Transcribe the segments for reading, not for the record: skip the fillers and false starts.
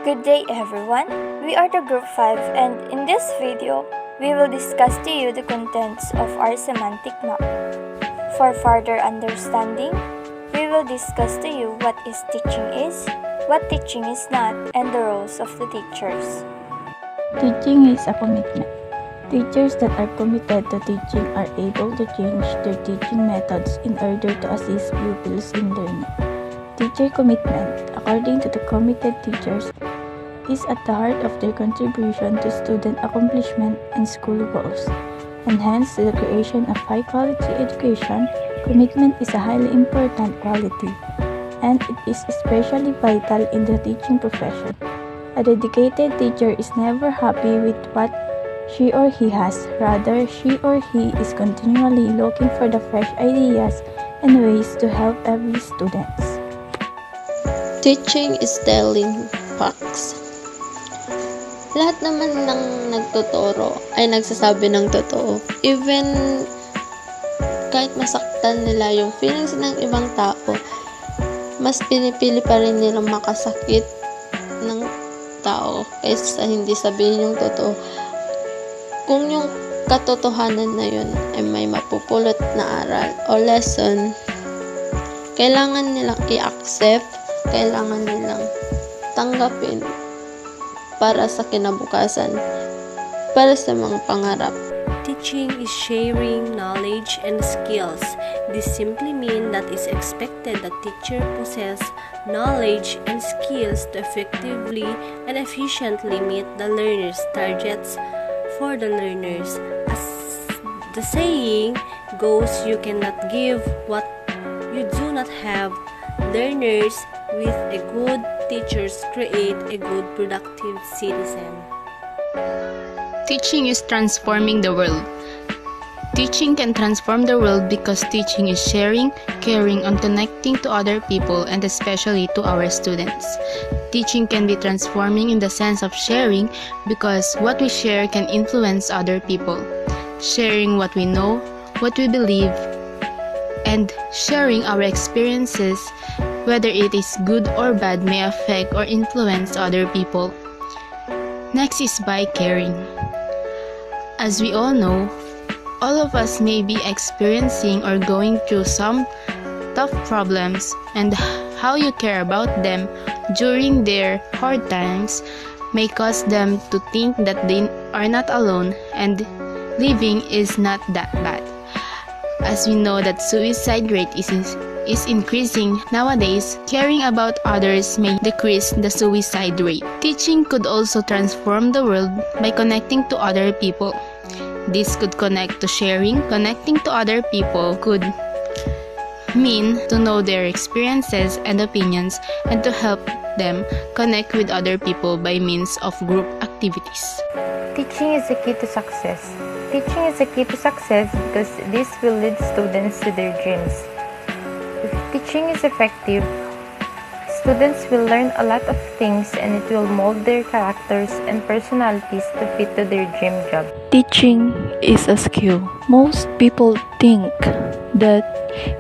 Good day everyone, we are the Group 5 and in this video, we will discuss to you the contents of our semantic map. For further understanding, we will discuss to you what teaching is, what teaching is not, and the roles of the teachers. Teaching is a commitment. Teachers that are committed to teaching are able to change their teaching methods in order to assist pupils in learning. Teacher commitment, according to the committed teachers, is at the heart of their contribution to student accomplishment and school goals. And hence, to the creation of high-quality education, commitment is a highly important quality, and it is especially vital in the teaching profession. A dedicated teacher is never happy with what she or he has. Rather, she or he is continually looking for the fresh ideas and ways to help every student. Teaching is telling facts. Lahat naman ng nagtuturo ay nagsasabi ng totoo. Even kahit masaktan nila yung feelings ng ibang tao, mas pinipili pa rin nilang makasakit ng tao kaysa hindi sabihin yung totoo. Kung yung katotohanan na yun ay may mapupulot na aral o lesson, kailangan nilang i-accept, kailangan nilang tanggapin para sa kinabukasan, para sa mga pangarap. Teaching is sharing knowledge and skills. This simply means that it's expected that teacher possess knowledge and skills to effectively and efficiently meet the learner's targets for the learners. As the saying goes, you cannot give what you do not have. Learners with a good teachers create a good productive citizen. Teaching is transforming the world. Teaching can transform the world because teaching is sharing, caring, and connecting to other people and especially to our students. Teaching can be transforming in the sense of sharing because what we share can influence other people. Sharing what we know, what we believe, and sharing our experiences, whether it is good or bad, may affect or influence other people. Next is by caring. As we all know, all of us may be experiencing or going through some tough problems, and how you care about them during their hard times may cause them to think that they are not alone and living is not that bad. As we know that suicide rate is increasing nowadays, caring about others may decrease the suicide rate. Teaching could also transform the world by connecting to other people. This could connect to sharing. Connecting to other people could mean to know their experiences and opinions and to help them connect with other people by means of group activities. Teaching is the key to success. Teaching is the key to success because this will lead students to their dreams. If teaching is effective, students will learn a lot of things and it will mold their characters and personalities to fit to their dream job. Teaching is a skill. Most people think that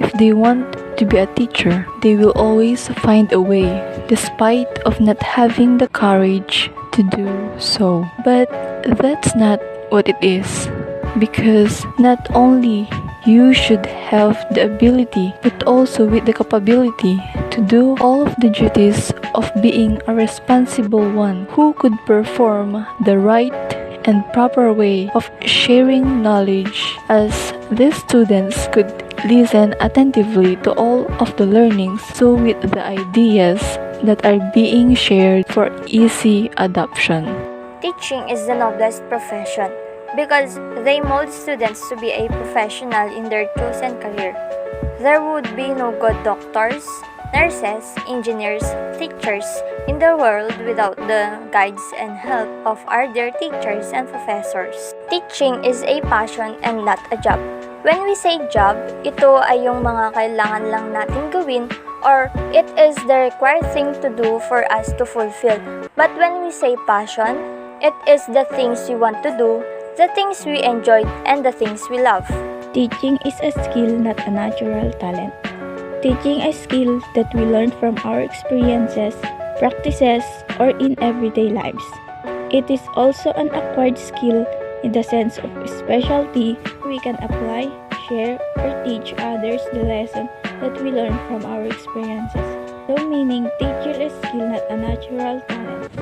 if they want to be a teacher, they will always find a way, despite of not having the courage to do so. But that's not what it is, because not only you should have the ability, but also with the capability to do all of the duties of being a responsible one who could perform the right and proper way of sharing knowledge, as these students could listen attentively to all of the learnings, so with the ideas that are being shared for easy adoption. Teaching is the noblest profession because they mold students to be a professional in their chosen career. There would be no good doctors, nurses, engineers, teachers in the world without the guides and help of our dear teachers and professors. Teaching is a passion and not a job. When we say job, ito ay yung mga kailangan lang natin gawin or it is the required thing to do for us to fulfill. But when we say passion, it is the things we want to do, the things we enjoy, and the things we love. Teaching is a skill, not a natural talent. Teaching a skill that we learn from our experiences, practices, or in everyday lives. It is also an acquired skill in the sense of specialty. We can apply, share, or teach others the lesson that we learn from our experiences. So meaning, teacher is skill, not a natural talent.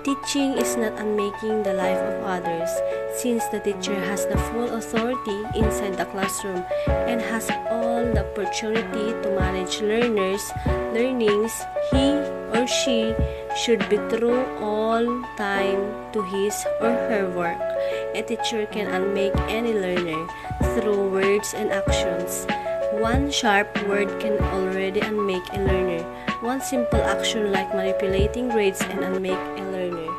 Teaching is not unmaking the life of others, since the teacher has the full authority inside the classroom and has all the opportunity to manage learnings. He or she should be true all time to his or her work. A teacher can unmake any learner through words and actions. One sharp word can already unmake a learner. One simple action like manipulating grades can unmake a learner.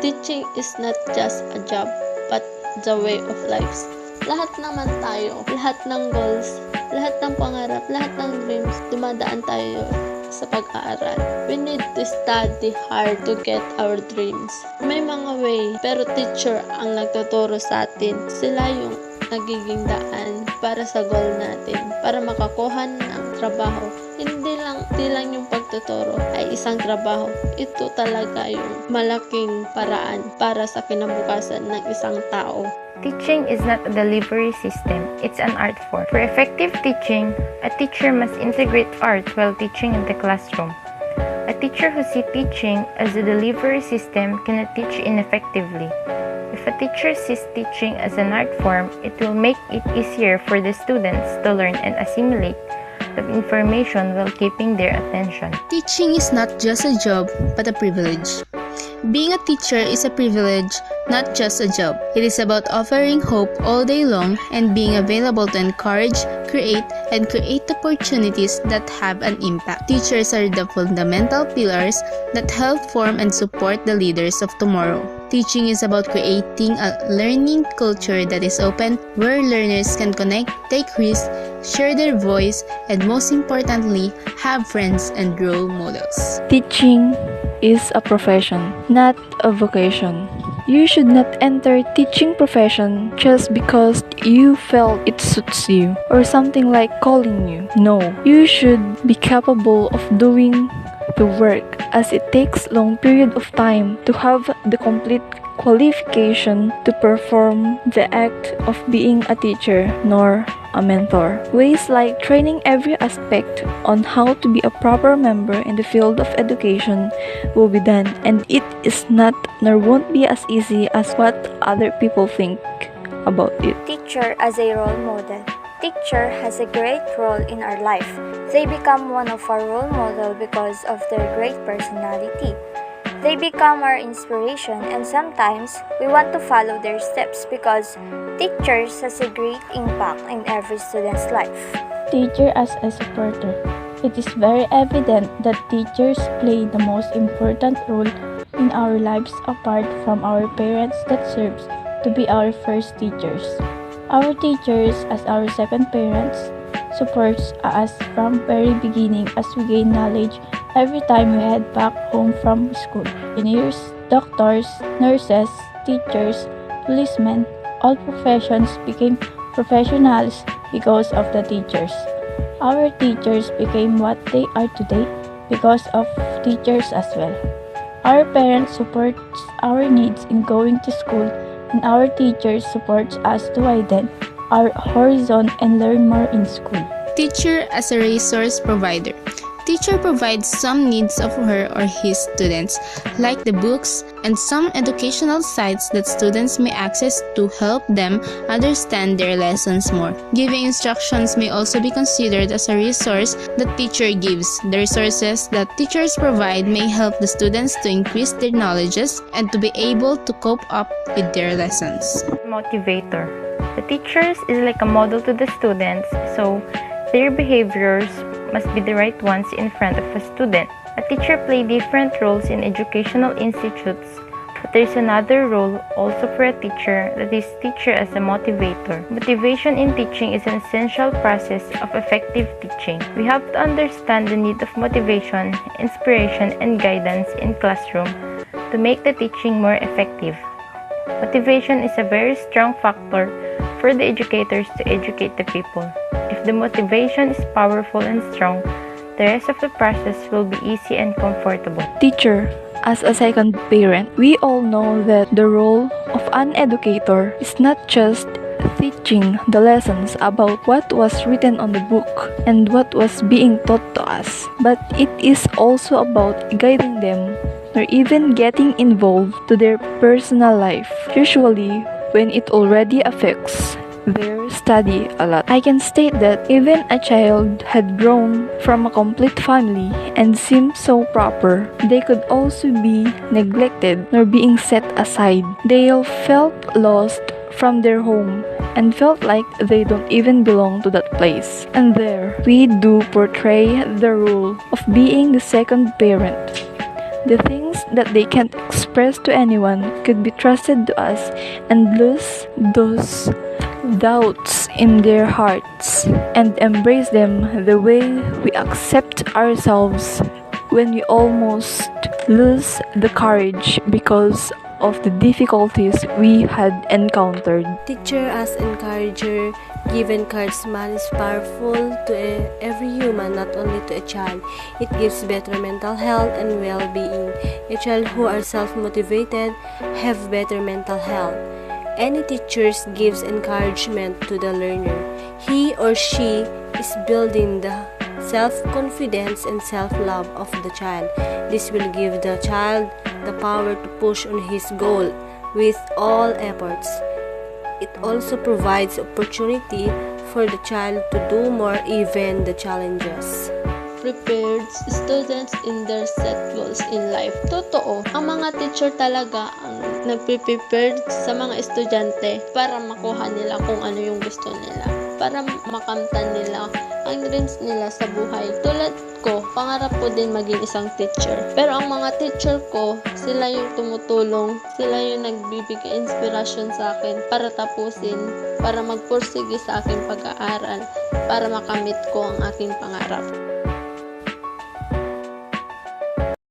Teaching is not just a job, but the way of life. Lahat naman tayo, lahat ng goals, lahat ng pangarap, lahat ng dreams, dumadaan tayo sa pag-aaral. We need to study hard to get our dreams. May mga way, pero teacher ang nagtuturo sa atin. Sila yung nagiging daan para sa goal natin, para makakuha ng trabaho. Hindi lang yung pagtuturo ay isang trabaho. Ito talaga yung malaking paraan para sa kinabukasan ng isang tao. Teaching is not a delivery system, it's an art form. For effective teaching, a teacher must integrate art while teaching in the classroom. A teacher who sees teaching as a delivery system cannot teach ineffectively. If a teacher sees teaching as an art form, it will make it easier for the students to learn and assimilate the information while keeping their attention. Teaching is not just a job, but a privilege. Being a teacher is a privilege, not just a job. It is about offering hope all day long and being available to encourage, create opportunities that have an impact. Teachers are the fundamental pillars that help form and support the leaders of tomorrow. Teaching is about creating a learning culture that is open, where learners can connect, take risks, share their voice, and most importantly, have friends and role models. Teaching is a profession, not a vocation. You should not enter teaching profession just because you felt it suits you or something like calling you. No, you should be capable of doing the work, as it takes long period of time to have the complete qualification to perform the act of being a teacher nor a mentor. Ways like training every aspect on how to be a proper member in the field of education will be done, and it is not nor won't be as easy as what other people think about it. Teacher as a role model. Teacher has a great role in our life. They become one of our role model because of their great personality. They become our inspiration, and sometimes we want to follow their steps because teachers has a great impact in every student's life. Teacher as a supporter. It is very evident that teachers play the most important role in our lives apart from our parents that serves to be our first teachers. Our teachers as our second parents supports us from very beginning as we gain knowledge every time we head back home from school. Engineers, doctors, nurses, teachers, policemen, all professions became professionals because of the teachers. Our teachers became what they are today because of teachers as well. Our parents supports our needs in going to school, and our teachers supports us to widen our horizon and learn more in school. Teacher as a resource provider. Teacher provides some needs of her or his students, like the books and some educational sites that students may access to help them understand their lessons more. Giving instructions may also be considered as a resource that teacher gives. The resources that teachers provide may help the students to increase their knowledges and to be able to cope up with their lessons. Motivator. The teachers is like a model to the students, so their behaviors must be the right ones in front of a student. A teacher plays different roles in educational institutes, but there's another role also for a teacher, that is teacher as a motivator. Motivation in teaching is an essential process of effective teaching. We have to understand the need of motivation, inspiration, and guidance in classroom to make the teaching more effective. Motivation is a very strong factor for the educators to educate the people. If the motivation is powerful and strong, the rest of the process will be easy and comfortable. Teacher as a second parent. We all know that the role of an educator is not just teaching the lessons about what was written on the book and what was being taught to us, but it is also about guiding them or even getting involved to their personal life, usually when it already affects their study a lot. I can state that even a child had grown from a complete family and seemed so proper, they could also be neglected or being set aside. They all felt lost from their home and felt like they don't even belong to that place. And there, we do portray the role of being the second parent. The things that they can't express to anyone could be trusted to us and lose those doubts in their hearts and embrace them the way we accept ourselves when we almost lose the courage because of the difficulties we had encountered. Teacher as encourager, given charisma is powerful to every human, not only to a child. It gives better mental health and well-being. A child who are self-motivated have better mental health. Any teacher gives encouragement to the learner. He or she is building the self-confidence and self-love of the child. This will give the child the power to push on his goal with all efforts. It also provides opportunity for the child to do more even the challenges. Prepared students in their set goals in life. Totoo, ang mga teacher talaga ang nagpe-prepare sa mga estudyante para makuha nila kung ano yung gusto nila, para makamtan nila ang dreams nila sa buhay. Tulad ko, pangarap ko din maging isang teacher. Pero ang mga teacher ko, sila yung tumutulong, sila yung nagbibigay inspiration sa akin para tapusin, para magpursige sa aking pag-aaral, para makamit ko ang aking pangarap.